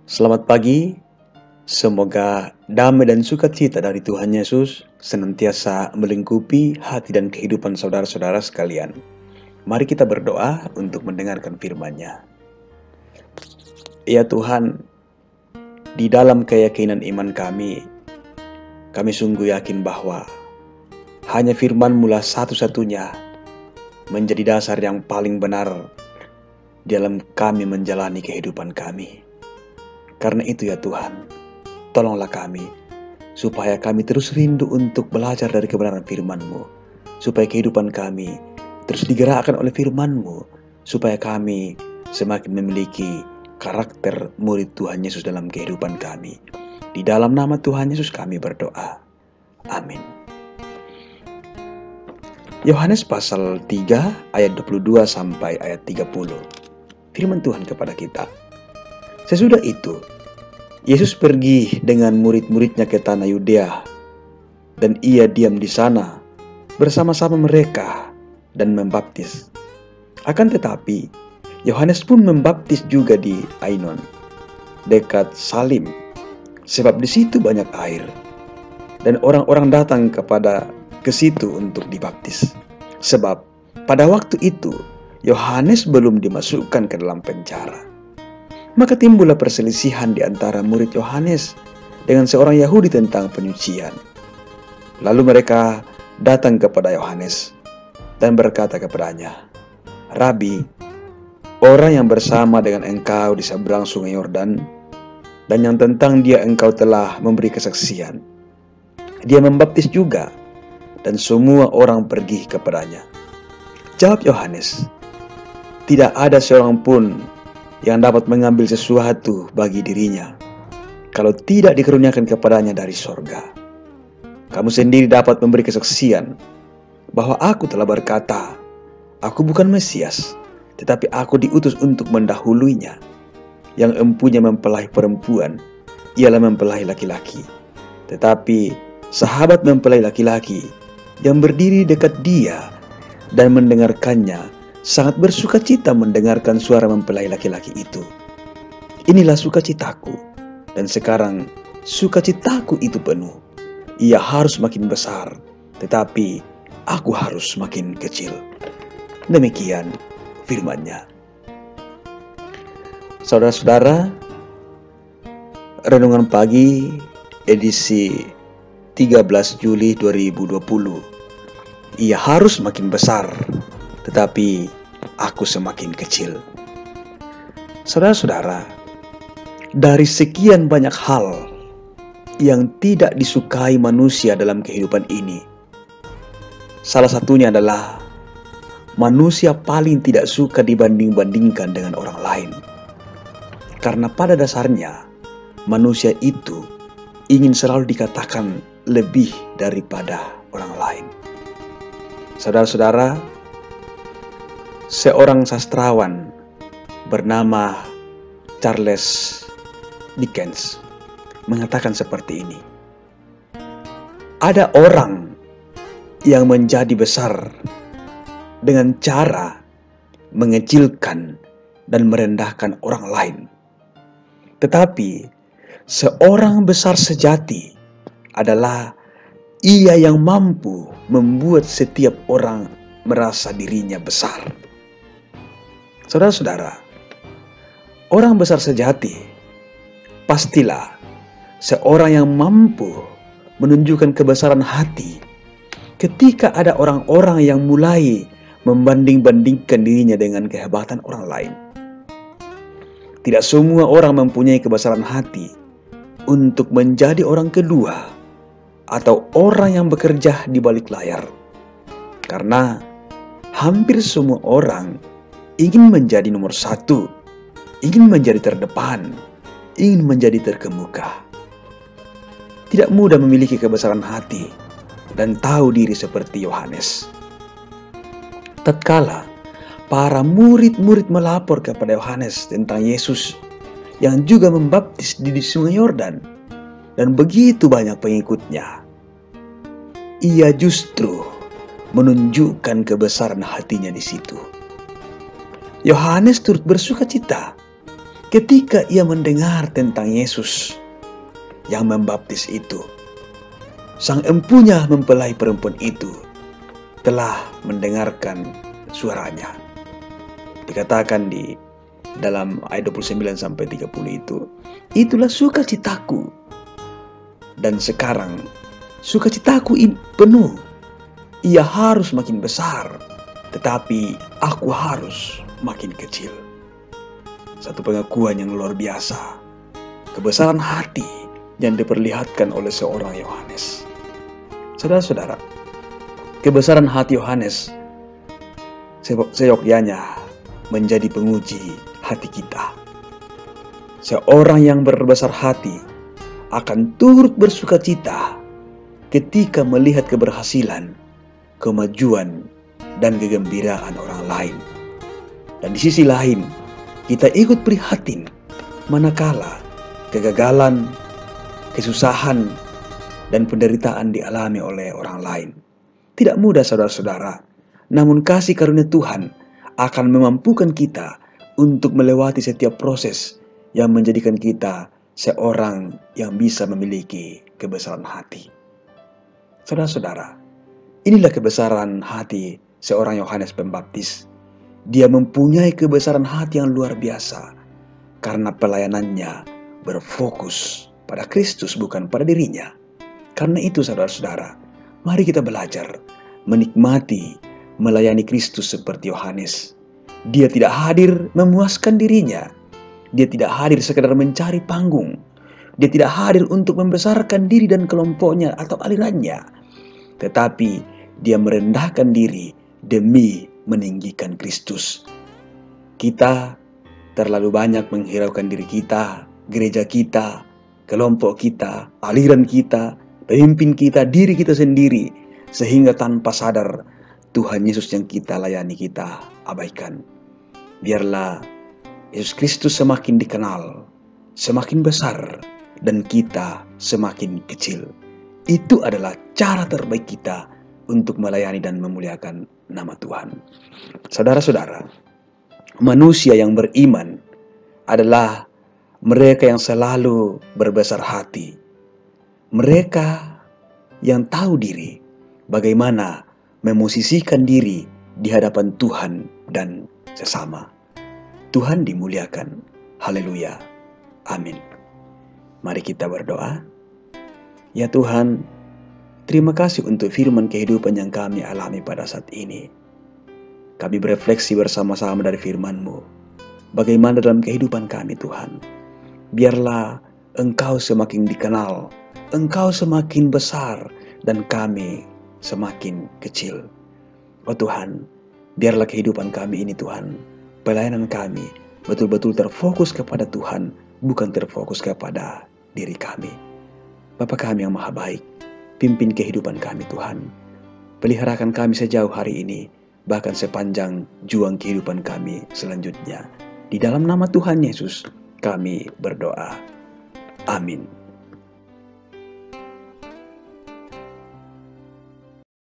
Selamat pagi, semoga damai dan sukacita dari Tuhan Yesus senantiasa melingkupi hati dan kehidupan saudara-saudara sekalian. Mari kita berdoa untuk mendengarkan firman-Nya. Ya Tuhan, di dalam keyakinan iman kami sungguh yakin bahwa hanya firman-Mu lah satu-satunya menjadi dasar yang paling benar dalam kami menjalani kehidupan kami. Karena itu ya Tuhan, tolonglah kami, supaya kami terus rindu untuk belajar dari kebenaran firman-Mu, supaya kehidupan kami terus digerakkan oleh firman-Mu, supaya kami semakin memiliki karakter murid Tuhan Yesus dalam kehidupan kami. Di dalam nama Tuhan Yesus kami berdoa. Amin. Yohanes pasal 3 ayat 22 sampai ayat 30. Firman Tuhan kepada kita. Sesudah itu, Yesus pergi dengan murid-muridnya ke tanah Yudea, dan ia diam di sana bersama-sama mereka dan membaptis. Akan tetapi, Yohanes pun membaptis juga di Ainon, dekat Salim, sebab di situ banyak air, dan orang-orang datang ke situ untuk dibaptis. Sebab pada waktu itu, Yohanes belum dimasukkan ke dalam penjara. Maka timbullah perselisihan di antara murid Yohanes dengan seorang Yahudi tentang penyucian. Lalu mereka datang kepada Yohanes dan berkata kepadanya, "Rabi, orang yang bersama dengan engkau di seberang sungai Yordan, dan yang tentang dia engkau telah memberi kesaksian, dia membaptis juga, dan semua orang pergi kepadanya." Jawab Yohanes, "Tidak ada seorang pun yang dapat mengambil sesuatu bagi dirinya kalau tidak dikeruniakan kepadanya dari sorga. Kamu sendiri dapat memberi kesaksian bahwa aku telah berkata, aku bukan Mesias, tetapi aku diutus untuk mendahuluinya. Yang empunya mempelai perempuan, ialah mempelai laki-laki. Tetapi sahabat mempelai laki-laki yang berdiri dekat dia dan mendengarkannya sangat bersukacita mendengarkan suara mempelai laki-laki itu. Inilah sukacitaku, dan sekarang sukacitaku itu penuh. Ia harus makin besar, tetapi aku harus makin kecil." Demikian firman-Nya. Saudara-saudara, renungan pagi edisi 13 Juli 2020. Ia harus makin besar, tetapi aku semakin kecil. Saudara-saudara, dari sekian banyak hal yang tidak disukai manusia dalam kehidupan ini, salah satunya adalah manusia paling tidak suka dibanding-bandingkan dengan orang lain. Karena pada dasarnya, manusia itu ingin selalu dikatakan lebih daripada orang lain. Saudara-saudara, seorang sastrawan bernama Charles Dickens mengatakan seperti ini. Ada orang yang menjadi besar dengan cara mengecilkan dan merendahkan orang lain. Tetapi seorang besar sejati adalah ia yang mampu membuat setiap orang merasa dirinya besar. Saudara-saudara, orang besar sejati pastilah seorang yang mampu menunjukkan kebesaran hati ketika ada orang-orang yang mulai membanding-bandingkan dirinya dengan kehebatan orang lain. Tidak semua orang mempunyai kebesaran hati untuk menjadi orang kedua atau orang yang bekerja di balik layar. Karena hampir semua orang ingin menjadi nomor satu, ingin menjadi terdepan, ingin menjadi terkemuka. Tidak mudah memiliki kebesaran hati dan tahu diri seperti Yohanes. Tatkala para murid-murid melapor kepada Yohanes tentang Yesus yang juga membaptis di sungai Yordan dan begitu banyak pengikutnya, ia justru menunjukkan kebesaran hatinya di situ. Yohanes turut bersukacita ketika ia mendengar tentang Yesus yang membaptis itu, sang empunya mempelai perempuan itu telah mendengarkan suaranya. Dikatakan di dalam ayat 29 sampai 30 itu, itulah sukacitaku. Dan sekarang sukacitaku penuh. Ia harus makin besar, tetapi aku harus makin kecil. Satu pengakuan yang luar biasa. Kebesaran hati yang diperlihatkan oleh seorang Yohanes. Saudara-saudara, kebesaran hati Yohanes seyogyanya menjadi penguji hati kita. Seorang yang berbesar hati akan turut bersukacita ketika melihat keberhasilan, kemajuan, dan kegembiraan orang lain. Dan di sisi lain, kita ikut prihatin manakala kegagalan, kesusahan, dan penderitaan dialami oleh orang lain. Tidak mudah saudara-saudara, namun kasih karunia Tuhan akan memampukan kita untuk melewati setiap proses yang menjadikan kita seorang yang bisa memiliki kebesaran hati. Saudara-saudara, inilah kebesaran hati seorang Yohanes Pembaptis. Dia mempunyai kebesaran hati yang luar biasa karena pelayanannya berfokus pada Kristus, bukan pada dirinya. Karena itu saudara-saudara, mari kita belajar menikmati melayani Kristus seperti Yohanes. Dia tidak hadir memuaskan dirinya. Dia tidak hadir sekedar mencari panggung. Dia tidak hadir untuk membesarkan diri dan kelompoknya atau alirannya. Tetapi dia merendahkan diri demi meninggikan Kristus. Kita terlalu banyak menghiraukan diri kita, gereja kita, kelompok kita, aliran kita, pemimpin kita, diri kita sendiri, sehingga tanpa sadar Tuhan Yesus yang kita layani kita abaikan. Biarlah Yesus Kristus semakin dikenal, semakin besar, dan kita semakin kecil. Itu adalah cara terbaik kita untuk melayani dan memuliakan nama Tuhan. Saudara-saudara, manusia yang beriman adalah mereka yang selalu berbesar hati. Mereka yang tahu diri bagaimana memosisikan diri di hadapan Tuhan dan sesama. Tuhan dimuliakan. Haleluya. Amin. Mari kita berdoa. Ya Tuhan, terima kasih untuk firman kehidupan yang kami alami pada saat ini. Kami berefleksi bersama-sama dari firman-Mu. Bagaimana dalam kehidupan kami Tuhan. Biarlah Engkau semakin dikenal, Engkau semakin besar, dan kami semakin kecil. Oh Tuhan, biarlah kehidupan kami ini Tuhan, pelayanan kami betul-betul terfokus kepada Tuhan, bukan terfokus kepada diri kami. Bapa kami yang maha baik, pimpin kehidupan kami Tuhan. Peliharakan kami sejauh hari ini, bahkan sepanjang juang kehidupan kami selanjutnya. Di dalam nama Tuhan Yesus kami berdoa. Amin.